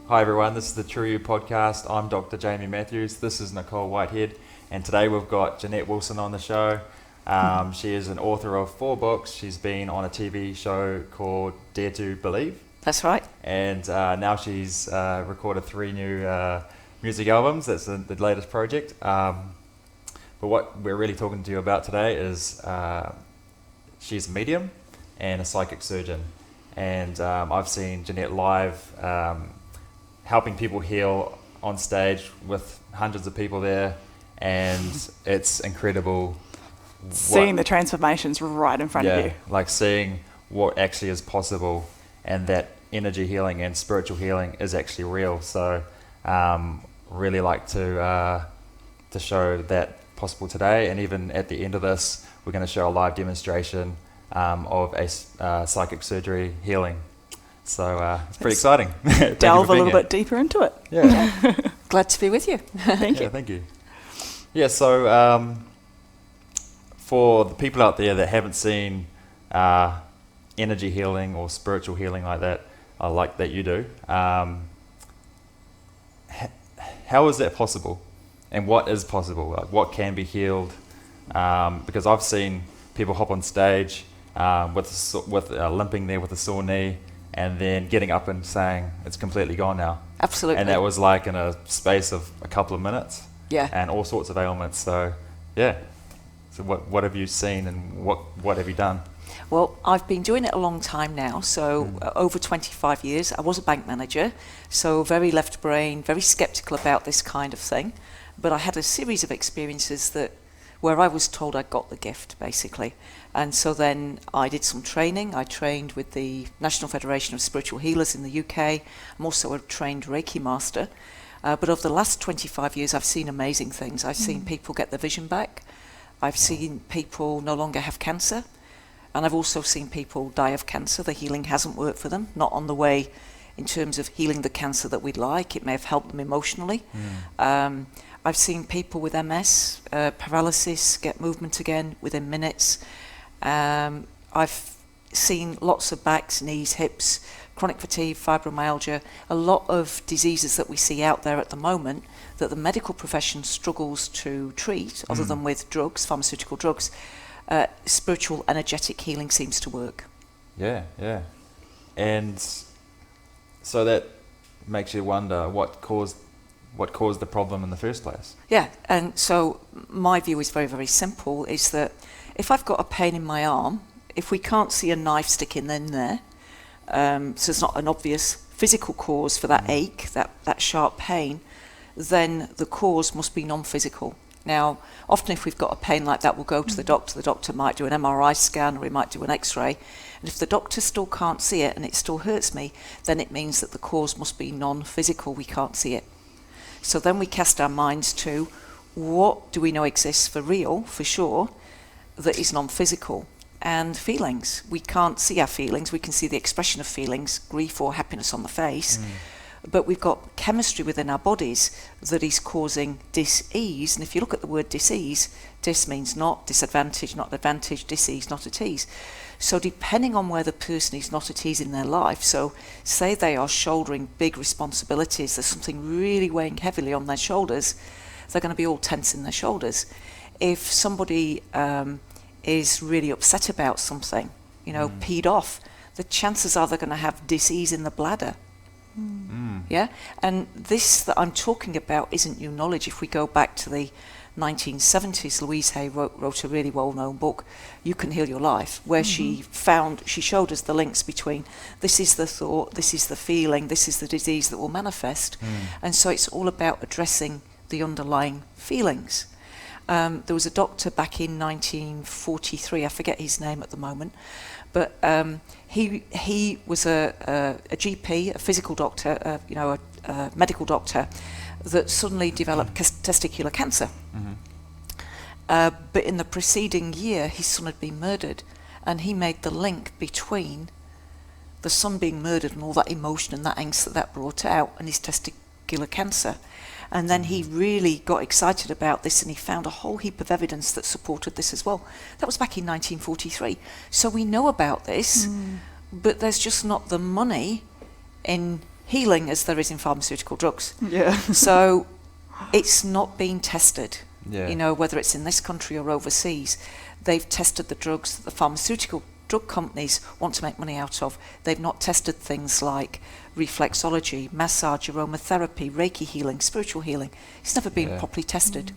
Hi everyone, this is the True You podcast. I'm Dr. Jamie Matthews. This is Nicole Whitehead, and today we've got Jeanette Wilson on the show. She is an author of 4 books. She's been on a TV show called Dare to Believe. That's right. And now she's recorded 3 new music albums. That's the latest project. But what we're really talking to you about today is she's a medium and a psychic surgeon. And I've seen Jeanette live helping people heal on stage with hundreds of people there, and it's incredible. Seeing the transformations right in front of you. Like seeing what actually is possible, and that energy healing and spiritual healing is actually real. So really like to show that possible today, and even at the end of this we're going to show a live demonstration of a psychic surgery healing. So it's pretty exciting. Delve a little bit deeper into it. Yeah. Glad to be with you. Thank you. Thank you. Yeah, so for the people out there that haven't seen energy healing or spiritual healing like that, like that you do, how is that possible? And what is possible? Like, what can be healed? Because I've seen people hop on stage with limping there with a sore knee, and then getting up and saying it's completely gone now. Absolutely. And that was like in a space of a couple of minutes. Yeah. And all sorts of ailments. So, yeah. So what have you seen, and what have you done? Well, I've been doing it a long time now, so over 25 years. I was a bank manager, so very left brain, very skeptical about this kind of thing. But I had a series of experiences where I was told I got the gift, basically. And so then I did some training. I trained with the National Federation of Spiritual Healers in the UK. I'm also a trained Reiki master. But over the last 25 years, I've seen amazing things. I've seen people get their vision back. I've seen people no longer have cancer. And I've also seen people die of cancer. The healing hasn't worked for them, not on the way in terms of healing the cancer that we'd like. It may have helped them emotionally. I've seen people with MS, paralysis, get movement again within minutes. I've seen lots of backs, knees, hips, chronic fatigue, fibromyalgia, a lot of diseases that we see out there at the moment that the medical profession struggles to treat, other than with drugs, pharmaceutical drugs. Spiritual, energetic healing seems to work. Yeah. And so that makes you wonder what caused the problem in the first place. Yeah, and so my view is very, very simple, is that if I've got a pain in my arm, if we can't see a knife sticking in there, so it's not an obvious physical cause for that ache, that sharp pain, then the cause must be non-physical. Now, often if we've got a pain like that, we'll go to the doctor might do an MRI scan, or he might do an X-ray, and if the doctor still can't see it and it still hurts me, then it means that the cause must be non-physical, we can't see it. So then we cast our minds to, what do we know exists for real, for sure, that is non-physical? And feelings. We can't see our feelings. We can see the expression of feelings, grief or happiness on the face. But we've got chemistry within our bodies that is causing dis-ease. And if you look at the word dis-ease, dis means not, disadvantage, not advantage, dis-ease, not at ease. So depending on where the person is not at ease in their life, so say they are shouldering big responsibilities, there's something really weighing heavily on their shoulders, they're going to be all tense in their shoulders. If somebody is really upset about something, peed off, the chances are they're going to have dis-ease in the bladder. Yeah, and this that I'm talking about isn't new knowledge. If we go back to the 1970s, Louise Hay wrote a really well-known book, You Can Heal Your Life, where she showed us the links between this is the thought, this is the feeling, this is the disease that will manifest. And so it's all about addressing the underlying feelings. There was a doctor back in 1943, I forget his name at the moment, but he was a GP, a physical doctor, a medical doctor, that suddenly developed testicular cancer. But in the preceding year, his son had been murdered, and he made the link between the son being murdered and all that emotion and that angst that brought out, and his testicular cancer. And then he really got excited about this, and he found a whole heap of evidence that supported this as well. That was back in 1943. So we know about this, but there's just not the money in healing as there is in pharmaceutical drugs. Yeah. So it's not being tested. Yeah. You know, whether it's in this country or overseas, they've tested the drugs that the pharmaceutical drug companies want to make money out of. They've not tested things like reflexology, massage, aromatherapy, Reiki healing, spiritual healing. It's never been properly tested.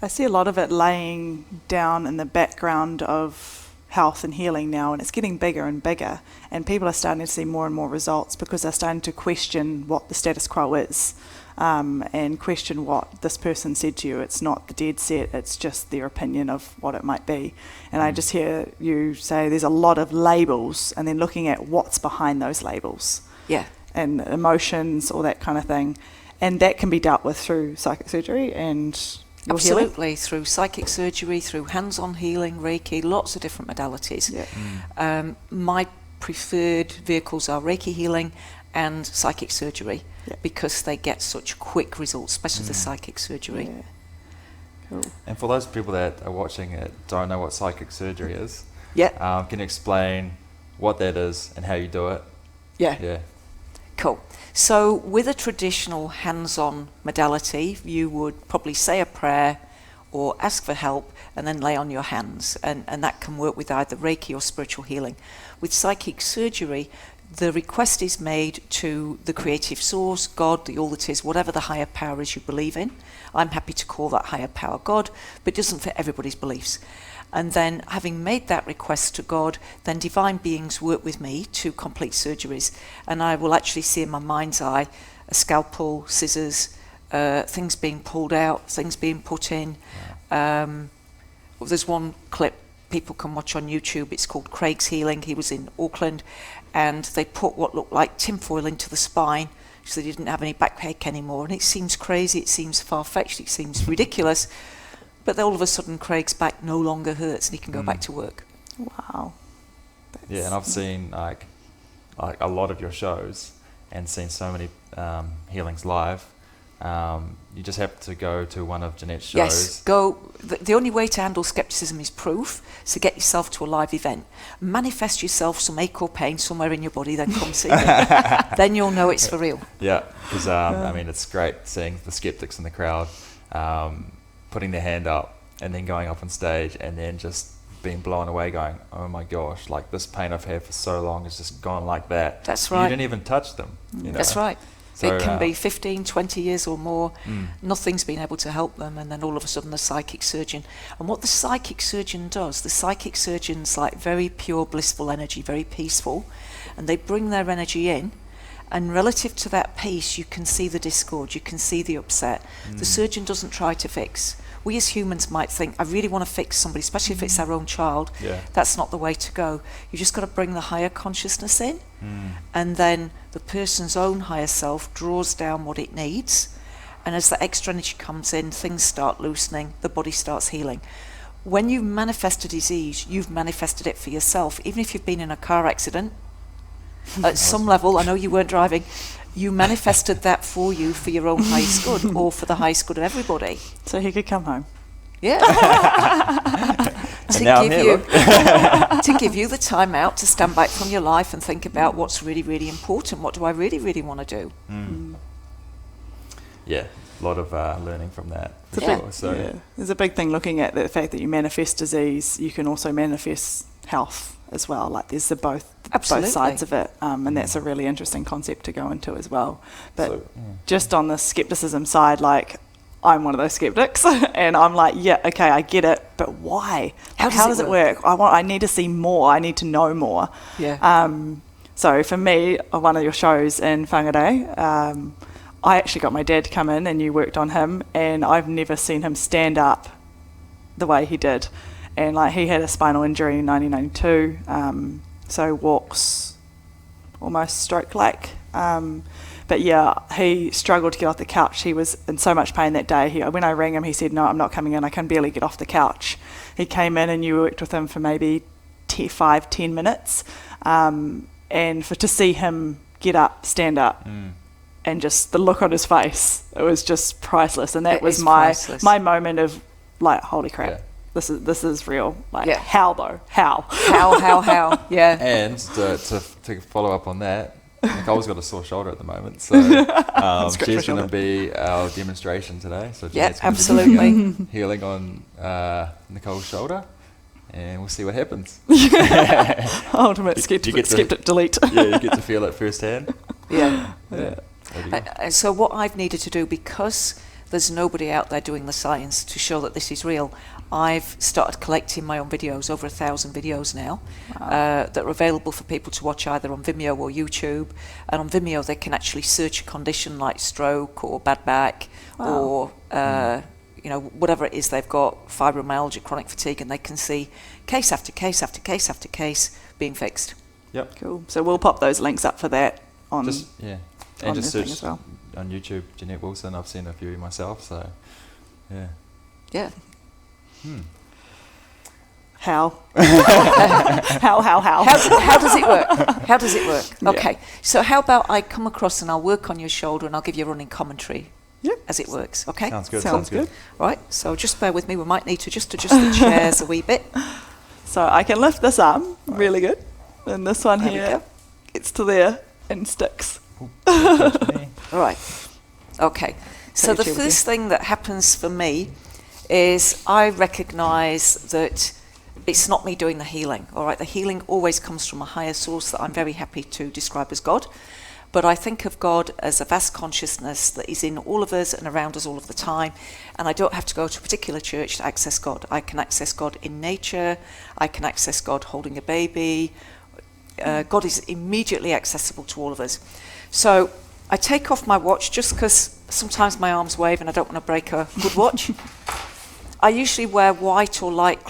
I see a lot of it laying down in the background of health and healing now, and it's getting bigger and bigger, and people are starting to see more and more results because they're starting to question what the status quo is, and question what this person said to you. It's not the dead set, it's just their opinion of what it might be. And I just hear you say there's a lot of labels, and then looking at what's behind those labels. Yeah. And emotions, all that kind of thing. And that can be dealt with through psychic surgery and your healing. Absolutely, through psychic surgery, through hands-on healing, Reiki, lots of different modalities. Yeah. My preferred vehicles are Reiki healing and psychic surgery because they get such quick results, especially the psychic surgery. Yeah. Cool. And for those people that are watching it don't know what psychic surgery is, can you explain what that is and how you do it? Yeah. Cool. So with a traditional hands-on modality, you would probably say a prayer or ask for help and then lay on your hands, and that can work with either Reiki or spiritual healing. With psychic surgery, the request is made to the creative source, God, the all that is, whatever the higher power is you believe in. I'm happy to call that higher power God, but it doesn't fit everybody's beliefs. And then having made that request to God, then divine beings work with me to complete surgeries. And I will actually see in my mind's eye a scalpel, scissors, things being pulled out, things being put in. There's one clip people can watch on YouTube. It's called Craig's Healing. He was in Auckland, and they put what looked like tinfoil into the spine so they didn't have any backache anymore. And it seems crazy, it seems far-fetched, it seems ridiculous. But then all of a sudden, Craig's back no longer hurts and he can go back to work. Wow. Yeah, and I've seen like a lot of your shows and seen so many healings live. You just have to go to one of Jeanette's shows. Yes, go. The only way to handle skepticism is proof. So get yourself to a live event. Manifest yourself some ache or pain somewhere in your body, then come see me. Then you'll know it's for real. Yeah, because I mean, it's great seeing the skeptics in the crowd putting their hand up and then going up on stage and then just being blown away going, oh my gosh, like this pain I've had for so long has just gone like that. That's right. You didn't even touch them. You know? That's right. So, it can be 15, 20 years or more. Nothing's been able to help them, and then all of a sudden the psychic surgeon. And what the psychic surgeon does, the psychic surgeon's like very pure, blissful energy, very peaceful, and they bring their energy in, and relative to that peace, you can see the discord, you can see the upset. The surgeon doesn't try to fix. We as humans might think, I really want to fix somebody, especially if it's our own child. Yeah. That's not the way to go. You just got to bring the higher consciousness in, and then the person's own higher self draws down what it needs, and as the extra energy comes in, things start loosening, the body starts healing. When you manifest a disease, you've manifested it for yourself. Even if you've been in a car accident, at some level, I know you weren't driving, you manifested that for you for your own highest good, or for the highest good of everybody. So he could come home. Yeah. To give you the time out to stand back from your life and think about what's really, really important. What do I really, really want to do? Yeah, a lot of learning from that, for Yeah. sure. So, Yeah. There's a big thing looking at the fact that you manifest disease, you can also manifest health as well. Like there's both Absolutely. sides of it, and that's a really interesting concept to go into as well. But So, just on the skepticism side, like I'm one of those skeptics, and I'm like, yeah, okay, I get it, but why? How does does it it work? I need to see more. I need to know more. Yeah. So for me, on one of your shows in Whangarei, I actually got my dad to come in and you worked on him, and I've never seen him stand up the way he did. And like he had a spinal injury in 1992, so walks almost stroke-like. But yeah, he struggled to get off the couch. He was in so much pain that day. When I rang him, he said, no, I'm not coming in. I can barely get off the couch. He came in and you worked with him for maybe 5-10 minutes. And to see him get up, stand up, and just the look on his face, it was just priceless. And that was my moment of like, holy crap. Yeah. This is real. Like, Yeah. how though? How? How? Yeah. and to follow up on that, Nicole's got a sore shoulder at the moment, so she's going to be our demonstration today. So Yeah, Jeanette's gonna be absolutely. healing on Nicole's shoulder, and we'll see what happens. Ultimate You get to- skeptic delete. Yeah, you get to feel it firsthand. Yeah. Yeah. There you go. So what I've needed to do, because there's nobody out there doing the science to show that this is real, I've started collecting my own videos, over 1,000 videos now, that are available for people to watch either on Vimeo or YouTube. And on Vimeo, they can actually search a condition like stroke or bad back or whatever it is they've got, fibromyalgia, chronic fatigue, and they can see case after case after case after case being fixed. Yep. Cool. So we'll pop those links up for that on. Just yeah, on and just the thing search as well. on YouTube Jeanette Wilson. I've seen a few myself, so yeah. Yeah. How? How? How does it work? How does it work? Yeah. Okay, so how about I come across and I'll work on your shoulder and I'll give you a running commentary Yep. as it works, okay? Sounds good. Sounds good. Right, so just bear with me. We might need to just adjust the chairs a wee bit. So I can lift this arm really good, and this one There we here go. gets to there and sticks. Touch me. All right, okay. So Take the a chair with first thing that happens for me is I recognise that it's not me doing the healing, all right? The healing always comes from a higher source that I'm very happy to describe as God. But I think of God as a vast consciousness that is in all of us and around us all of the time. And I don't have to go to a particular church to access God. I can access God in nature. I can access God holding a baby. God is immediately accessible to all of us. So I take off my watch just because sometimes my arms wave and I don't want to break a good watch. I usually wear white or light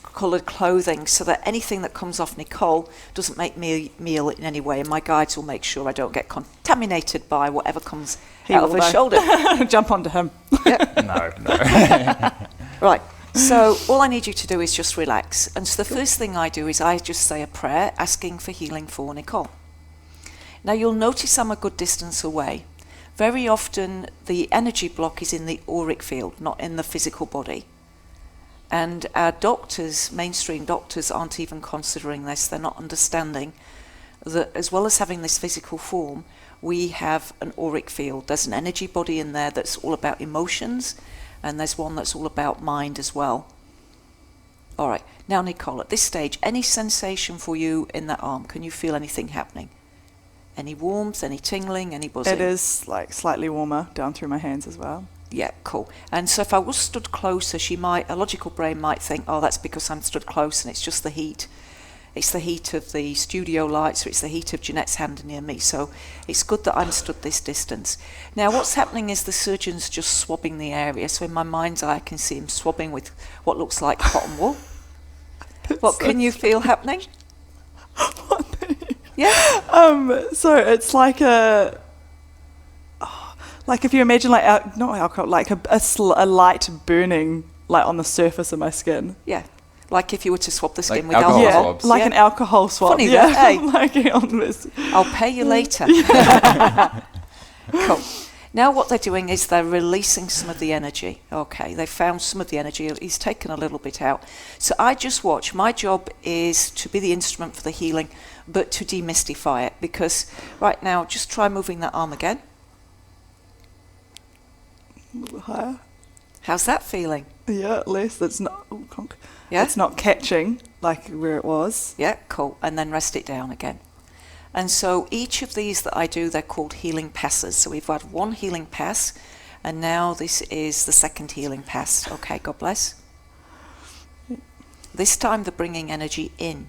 coloured clothing so that anything that comes off Nicole doesn't make me ill in any way, and my guides will make sure I don't get contaminated by whatever comes out of her shoulder. Jump onto him. No. Right, so all I need you to do is just relax. And so the first thing I do is I just say a prayer asking for healing for Nicole. Now you'll notice I'm a good distance away. Very often the energy block is in the auric field, not in the physical body. And our doctors, mainstream doctors, aren't even considering this. They're not understanding that as well as having this physical form, we have an auric field. There's an energy body in there that's all about emotions, and there's one that's all about mind as well. All right. Now, Nicole, at this stage, any sensation for you in that arm? Can you feel anything happening? Any warmth, any tingling, any buzzing? It is like slightly warmer down through my hands as well. Yeah, cool. And so if I was stood closer, a logical brain might think, oh, that's because I'm stood close and it's just the heat. It's the heat of the studio lights, or it's the heat of Jeanette's hand near me. So it's good that I'm stood this distance. Now, what's happening is the surgeon's just swabbing the area. So in my mind's eye, I can see him swabbing with what looks like cotton wool. What can you feel happening? Yeah? So it's like like if you imagine not alcohol, like a light burning like on the surface of my skin. Yeah. Like if you were to swab the skin Like with alcohol alcohol. swabs. Like an alcohol swab. Funny that, eh? Like on this. I'll pay you later. Cool. Now what they're doing is they're releasing some of the energy. Okay, they found some of the energy. He's taken a little bit out. So I just watch. My job is to be the instrument for the healing, but to demystify it. Because right now, just try moving that arm again. A little higher. How's that feeling? Yeah, less. It's not. Oh, conk. Yeah? It's not catching like where it was. Yeah, cool. And then rest it down again. And so each of these that I do, they're called healing passes. So we've had one healing pass, and now this is the second healing pass. Okay, God bless. This time they're bringing energy in.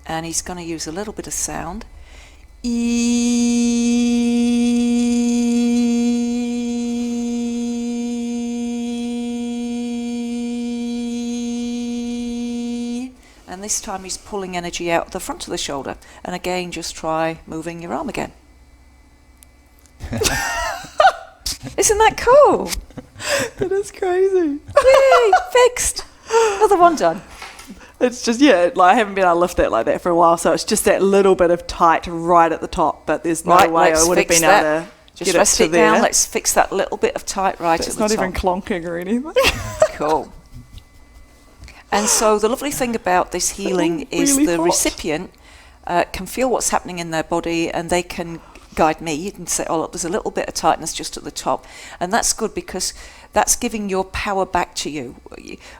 And he's going to use a little bit of sound. And this time he's pulling energy out the front of the shoulder. And again, just try moving your arm again. Isn't that cool? That is crazy. Yay, fixed. Another one done. It's just, like I haven't been able to lift it like that for a while, so it's just that little bit of tight right at the top, but there's no way I would have been able to just get rest it it to there. down. Let's fix that little bit of tight right It's at the not top. even clonking or anything. Cool. And so the lovely thing about this healing is really the hot. recipient can feel what's happening in their body, and they can guide me. You can say, oh, look, there's a little bit of tightness just at the top. And that's good, because that's giving your power back to you.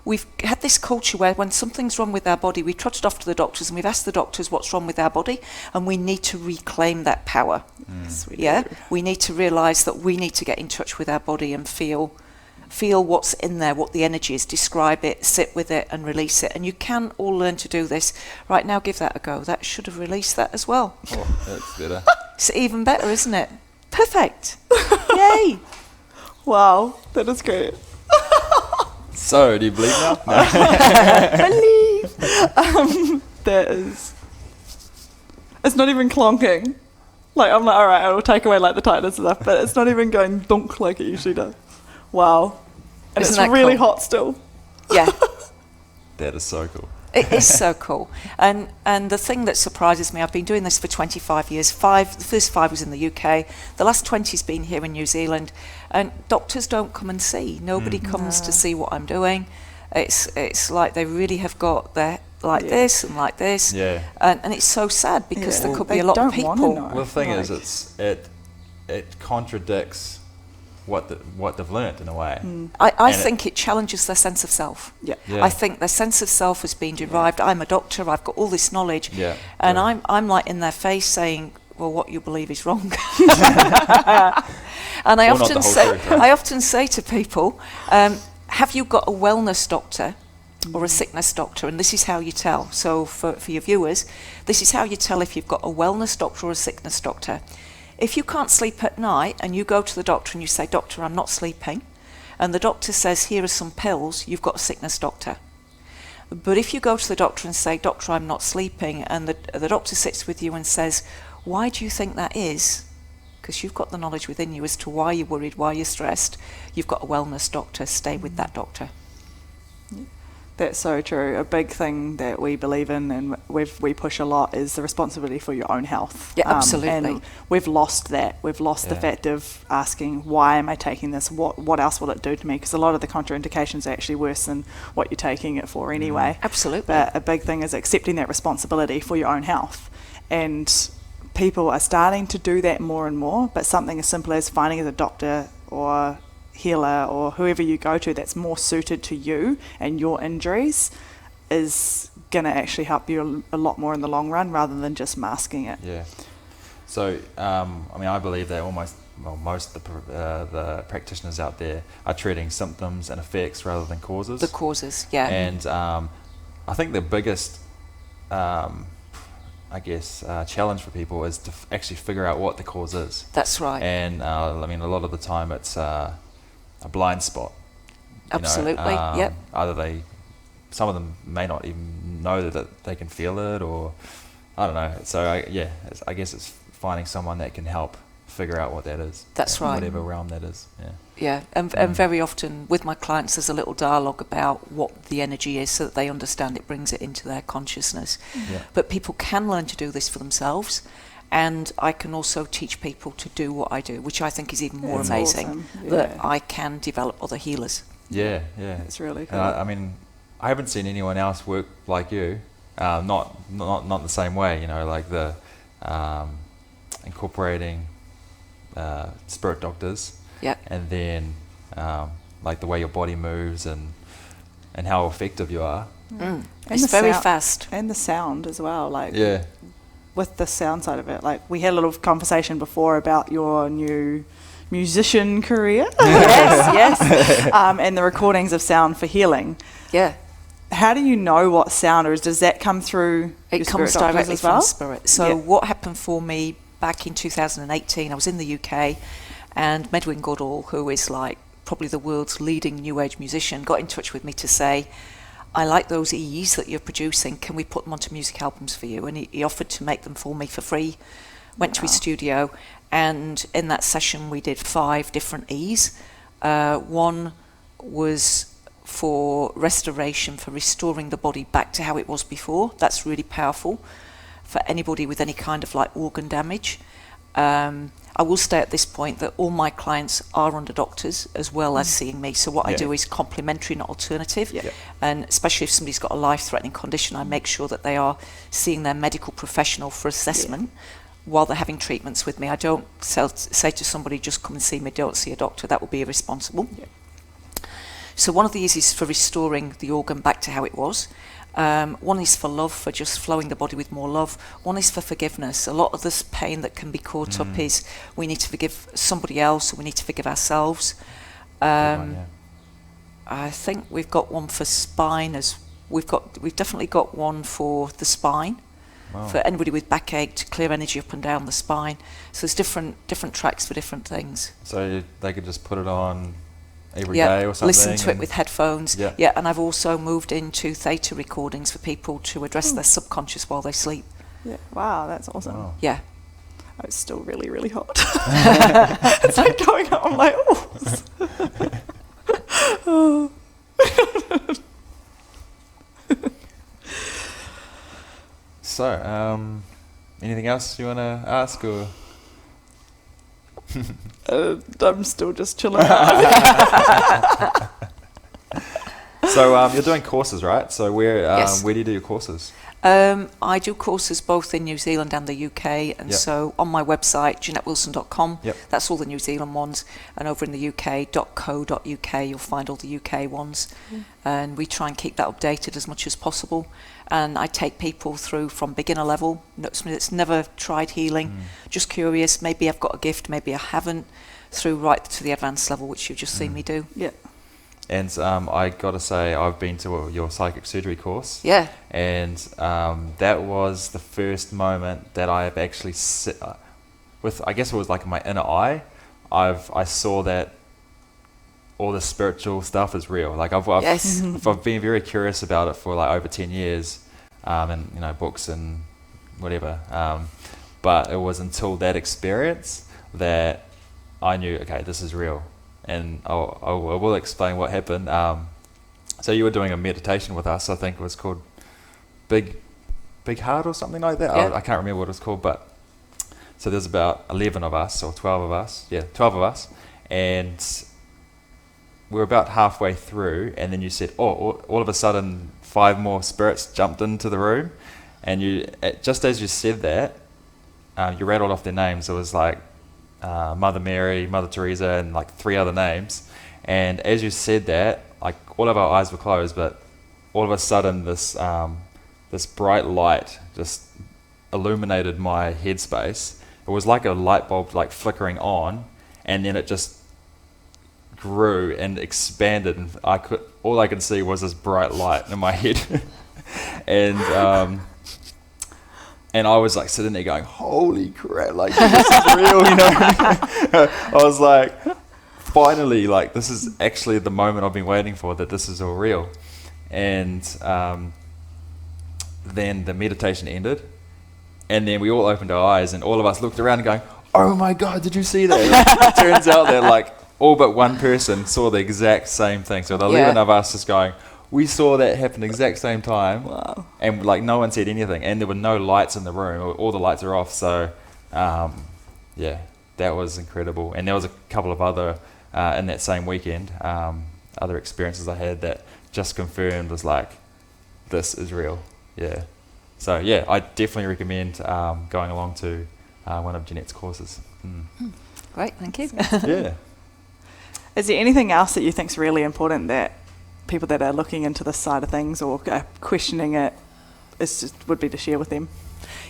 We've had this culture where when something's wrong with our body, we trotted off to the doctors and we've asked the doctors what's wrong with our body, and we need to reclaim that power. We need to realise that we need to get in touch with our body and feel what's in there, what the energy is, describe it, sit with it and release it. And you can all learn to do this. Right now, give that a go. That should have released that as well. Oh, that's better. It's even better, isn't it? Perfect. Yay. Wow, that is great. So, do you believe now? No. Believe. That is... It's not even clonking. Like, I'm like, all right, it'll take away like the tightness and stuff, but it's not even going donk like it usually does. Wow. And Isn't it's that really cool? hot still. Yeah. That is so cool. It is so cool. And the thing that surprises me, I've been doing this for 25 years. The first 5 was in the UK. The last 20's been here in New Zealand. And doctors don't come and see. Nobody comes to see what I'm doing. It's like they really have got their this and like this. Yeah. And it's so sad, because there could be they a lot of don't wanna people. know. Well, the thing Like- is, it contradicts what they've learnt in a way. I And think it challenges their sense of self. Yeah. Yeah. I think their sense of self has been derived. I'm a doctor, I've got all this knowledge, Yeah, and yeah. I'm like in their face saying, well, what you believe is wrong. And I Or not the whole truth, right? I often say to people, have you got a wellness doctor or a sickness doctor? And this is how you tell. So for your viewers, this is how you tell if you've got a wellness doctor or a sickness doctor. If you can't sleep at night and you go to the doctor and you say, doctor, I'm not sleeping, and the doctor says, here are some pills, you've got a sickness doctor. But if you go to the doctor and say, doctor, I'm not sleeping, and the doctor sits with you and says, why do you think that is? Because you've got the knowledge within you as to why you're worried, why you're stressed. You've got a wellness doctor, stay with that doctor. That's so true. A big thing that we believe in and we push a lot is the responsibility for your own health. Yeah, absolutely. And we've lost that. We've lost the Yeah. fact of asking, why am I taking this? What else will it do to me? Because a lot of the contraindications are actually worse than what you're taking it for anyway. Absolutely. But a big thing is accepting that responsibility for your own health. And people are starting to do that more and more, but something as simple as finding a doctor or healer or whoever you go to that's more suited to you and your injuries is going to actually help you a lot more in the long run, rather than just masking it. Yeah. So, I believe that most of the practitioners out there are treating symptoms and effects rather than causes. The causes, yeah. And I think the biggest, challenge for people is to actually figure out what the cause is. That's right. And a lot of the time it's a blind spot. Absolutely, yep. Either some of them may not even know that they can feel it, or I don't know. So I guess it's finding someone that can help figure out what that is. That's right. Whatever realm that is. Yeah. Yeah, and very often with my clients there's a little dialogue about what the energy is so that they understand it, brings it into their consciousness. Yeah. But people can learn to do this for themselves, and I can also teach people to do what I do, which I think is even more That's amazing, awesome. that Yeah. I can develop other healers. Yeah, yeah. It's really And cool. I haven't seen anyone else work like you. Not the same way, like the incorporating spirit doctors. Yeah. And then like the way your body moves and how effective you are. And It's the very sound- fast. And the sound as well, like Yeah. with the sound side of it. Like, we had a little conversation before about your new musician career. Yes, And the recordings of sound for healing. yeah. How do you know what sound, or does that come through your It comes spirit doctors directly as well? from spirit. So Yeah. what happened for me back in 2018, I was in the UK, and Medwin Goodall, who is like probably the world's leading new age musician, got in touch with me to say, I like those E's that you're producing, can we put them onto music albums for you? And he offered to make them for me for free. Went to his studio, and in that session we did 5 different E's. One was for restoration, for restoring the body back to how it was before. That's really powerful for anybody with any kind of like organ damage. I will say at this point that all my clients are under doctors as well as seeing me. So what I do is complementary, not alternative. Yeah. And especially if somebody's got a life-threatening condition, I make sure that they are seeing their medical professional for assessment while they're having treatments with me. I don't say to somebody, just come and see me, don't see a doctor. That would be irresponsible. Yeah. So one of these is for restoring the organ back to how it was. One is for love, for just flowing the body with more love. One is for forgiveness. A lot of this pain that can be caught up is we need to forgive somebody else, or we need to forgive ourselves. I think we've got one for spine, we've definitely got one for the spine. Wow. For anybody with backache, to clear energy up and down the spine. So there's different tracks for different things. So they could just put it on every day or something? Listen to it with headphones. Yeah. And I've also moved into theta recordings for people to address their subconscious while they sleep. Yeah. Wow, that's awesome. Wow. Yeah. Oh, it's still really, really hot. It's like going up. I'm like, oh. So, anything else you want to ask, or? I'm still just chilling. So you're doing courses, right? So where Yes. where do you do your courses? I do courses both in New Zealand and the UK, and Yep. so on my website, JeanetteWilson.com, Yep. that's all the New Zealand ones, and over in the UK, .co.uk, you'll find all the UK ones, and we try and keep that updated as much as possible, and I take people through from beginner level, somebody that's never tried healing, just curious, maybe I've got a gift, maybe I haven't, through right to the advanced level, which you've just seen me do. Yeah. And I got to say, I've been to your psychic surgery course. Yeah. And that was the first moment that I have actually with, I guess it was like my inner eye, I saw that all the spiritual stuff is real. Like I've been very curious about it for like over 10 years, and you know, books and whatever. But it was until that experience that I knew, okay, this is real. And I will explain what happened. So you were doing a meditation with us. I think it was called Big Heart or something like that. Yeah. I can't remember what it was called, but so there's about 11 of us or 12 of us. Yeah, 12 of us, and we're about halfway through, and then you said, "Oh!" All of a sudden, 5 more spirits jumped into the room, and just as you said that, you rattled off their names. It was like Mother Mary, Mother Teresa, and like 3 other names. And as you said that, like all of our eyes were closed, but all of a sudden this bright light just illuminated my headspace. It was like a light bulb like flickering on, and then it just grew and expanded, and all I could see was this bright light in my head. And I was like sitting there going, holy crap, like this is real, you know. I was like, finally, like this is actually the moment I've been waiting for, that this is all real. And then the meditation ended, and then we all opened our eyes, and all of us looked around and going, oh my God, did you see that? It turns out that like all but one person saw the exact same thing. So the 11 of us just going, we saw that happen exact same time. Wow. And like no one said anything, and there were no lights in the room. All the lights are off. So yeah, that was incredible. And there was a couple of other in that same weekend, other experiences I had that just confirmed, was like, this is real. Yeah. So yeah, I definitely recommend going along to one of Jeanette's courses. Great, thank you. Yeah. Is there anything else that you think is really important that people that are looking into this side of things or questioning it would be to share with them?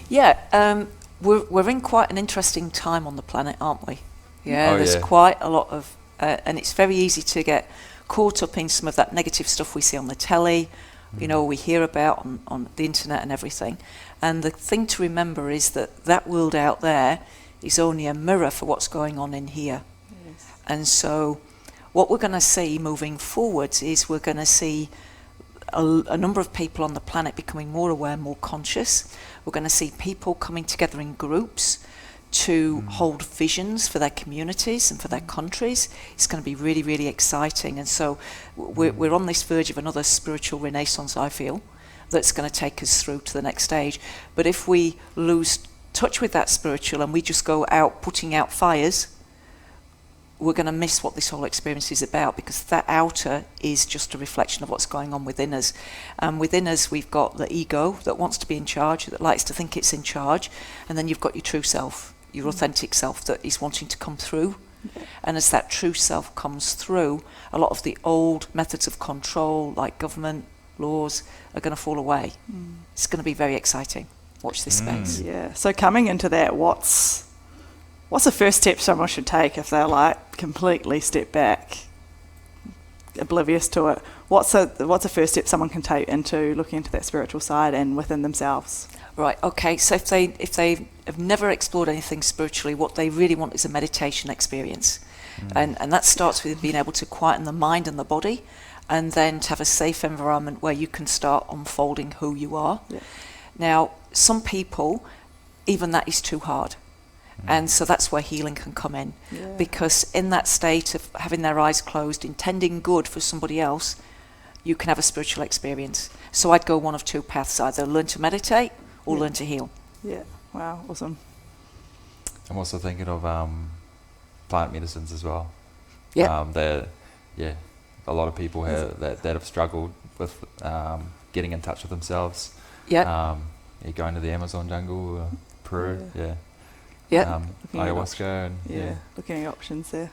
Yeah, we're in quite an interesting time on the planet, aren't we? Yeah, there's yeah. quite a lot of, and it's very easy to get caught up in some of that negative stuff we see on the telly, you know, we hear about on the internet and everything. And the thing to remember is that world out there is only a mirror for what's going on in here. Yes. And so what we're going to see moving forwards is we're going to see a number of people on the planet becoming more aware, more conscious. We're going to see people coming together in groups to hold visions for their communities and for their countries. It's going to be really, really exciting. And so we're on this verge of another spiritual renaissance, I feel, that's going to take us through to the next stage. But if we lose touch with that spiritual and we just go out putting out fires, we're going to miss what this whole experience is about, because that outer is just a reflection of what's going on within us. And within us, we've got the ego that wants to be in charge, that likes to think it's in charge. And then you've got your true self, your authentic self that is wanting to come through. And as that true self comes through, a lot of the old methods of control, like government, laws, are going to fall away. It's going to be very exciting. Watch this space. Yeah. So coming into that, what's the first step someone should take if they're like completely step back, oblivious to it? What's the first step someone can take into looking into that spiritual side and within themselves? Right, okay, so if they have never explored anything spiritually, what they really want is a meditation experience. And that starts with being able to quieten the mind and the body, and then to have a safe environment where you can start unfolding who you are. Yeah. Now, some people, even that is too hard. And so that's where healing can come in. Yeah. Because in that state of having their eyes closed, intending good for somebody else, you can have a spiritual experience. So I'd go one of two paths, either learn to meditate or learn to heal. Yeah. Wow, awesome. I'm also thinking of plant medicines as well. Yeah. A lot of people that have struggled with getting in touch with themselves. Yeah. Going to the Amazon jungle, Peru, Yeah. ayahuasca, and looking at options there.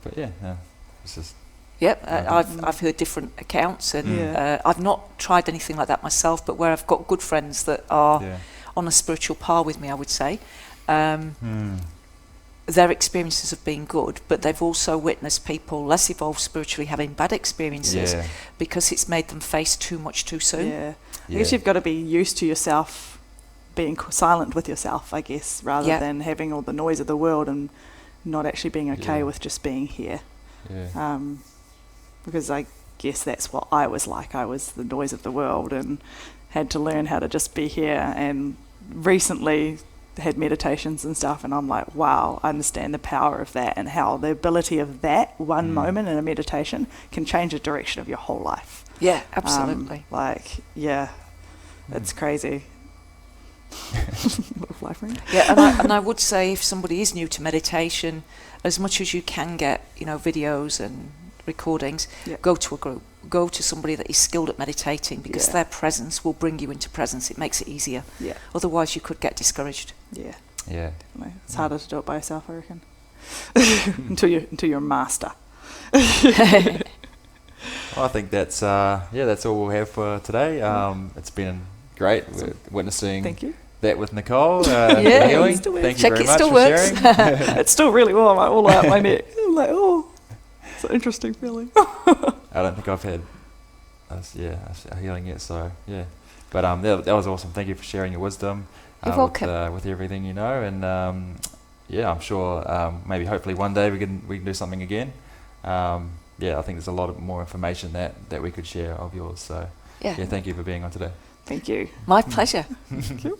But it's just. Yep, I've heard different accounts, and I've not tried anything like that myself, but where I've got good friends that are on a spiritual par with me, I would say, their experiences have been good, but they've also witnessed people less evolved spiritually having bad experiences because it's made them face too much too soon. Yeah. I guess you've got to be used to yourself being silent with yourself, I guess, rather than having all the noise of the world and not actually being okay with just being here. Yeah. Because I guess that's what I was like. I was the noise of the world and had to learn how to just be here, and recently had meditations and stuff, and I'm like, wow, I understand the power of that and how the ability of that one moment in a meditation can change the direction of your whole life. Yeah, absolutely. It's crazy. Yeah, and I would say if somebody is new to meditation, as much as you can get, videos and recordings, go to a group, go to somebody that is skilled at meditating, because their presence will bring you into presence. It makes it easier. Yeah. Otherwise, you could get discouraged. Yeah. Yeah. Definitely. It's harder to do it by yourself, I reckon. until you're a master. Well, I think that's all we'll have for today. It's been great witnessing that with Nicole. Healing. Thank you very much for sharing. It's still really warm, all out my neck. I'm like, it's an interesting feeling. I don't think I've had a healing yet, so yeah. But that was awesome. Thank you for sharing your wisdom. You're welcome. With everything you know, and I'm sure maybe hopefully one day we can do something again. I think there's a lot of more information that we could share of yours. So thank you for being on today. Thank you. My pleasure. Thank you.